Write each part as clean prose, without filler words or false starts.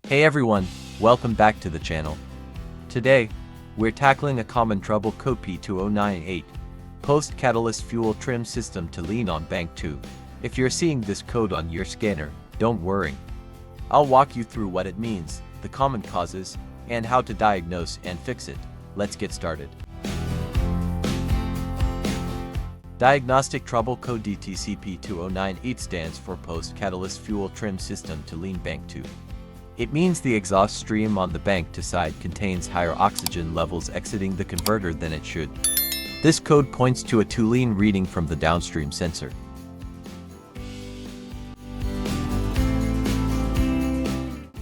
Hey everyone, welcome back to the channel. Today, we're tackling a common trouble code P2098, post-catalyst fuel trim system to lean on bank 2. If you're seeing this code on your scanner, don't worry. I'll walk you through what it means, the common causes, and how to diagnose and fix it. Let's get started. Diagnostic trouble code DTCP2098 stands for post-catalyst fuel trim system to lean bank 2. It means the exhaust stream on the bank to side contains higher oxygen levels exiting the converter than it should. This code points to a too lean reading from the downstream sensor.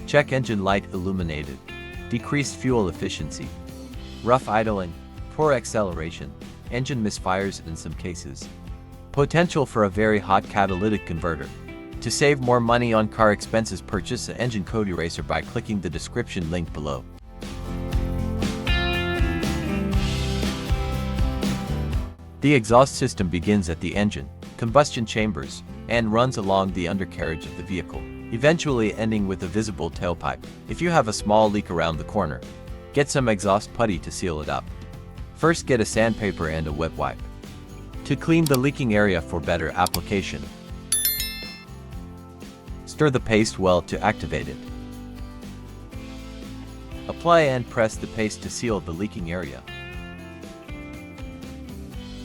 Check engine light illuminated. Decreased fuel efficiency. Rough idling. Poor acceleration. Engine misfires in some cases. Potential for a very hot catalytic converter. To save more money on car expenses, purchase an engine code eraser by clicking the description link below. The exhaust system begins at the engine, combustion chambers, and runs along the undercarriage of the vehicle, eventually ending with a visible tailpipe. If you have a small leak around the corner, get some exhaust putty to seal it up. First, get a sandpaper and a wet wipe to clean the leaking area for better application. Stir the paste well to activate it. Apply and press the paste to seal the leaking area.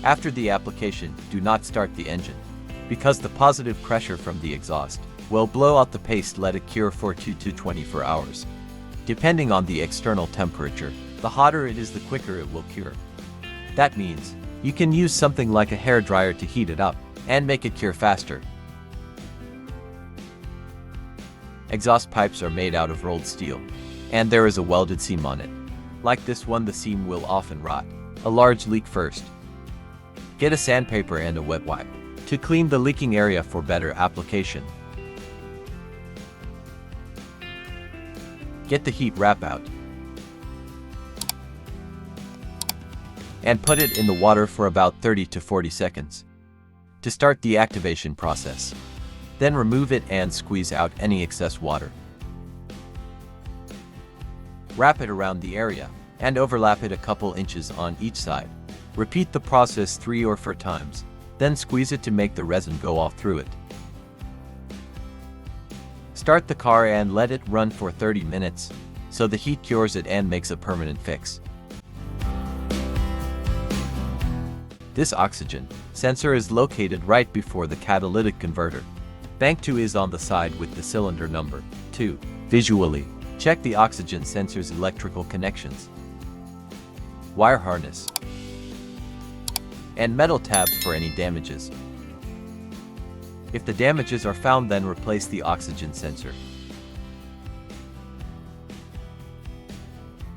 After the application, do not start the engine, because the positive pressure from the exhaust will blow out the paste. Let it cure for 2 to 24 hours. Depending on the external temperature, the hotter it is, the quicker it will cure. That means you can use something like a hair dryer to heat it up and make it cure faster. Exhaust pipes are made out of rolled steel, and there is a welded seam on it. Like this one, the seam will often rot. A large leak first. Get a sandpaper and a wet wipe to clean the leaking area for better application. Get the heat wrap out and put it in the water for about 30 to 40 seconds to start the activation process. Then remove it and squeeze out any excess water. Wrap it around the area and overlap it a couple inches on each side. Repeat the process 3 or 4 times, then squeeze it to make the resin go off through it. Start the car and let it run for 30 minutes, so the heat cures it and makes a permanent fix. This oxygen sensor is located right before the catalytic converter. Bank 2 is on the side with the cylinder number 2. Visually, check the oxygen sensor's electrical connections, wire harness, and metal tabs for any damages. If the damages are found, then replace the oxygen sensor.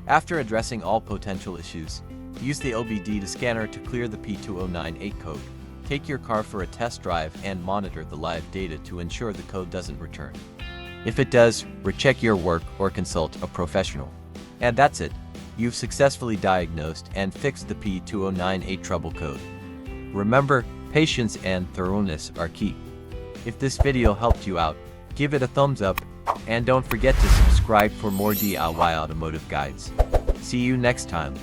After addressing all potential issues, use the OBD scanner to clear the P2098 code. Take your car for a test drive and monitor the live data to ensure the code doesn't return. If it does, recheck your work or consult a professional. And that's it. You've successfully diagnosed and fixed the P2098 trouble code. Remember, patience and thoroughness are key. If this video helped you out, give it a thumbs up, and don't forget to subscribe for more DIY automotive guides. See you next time.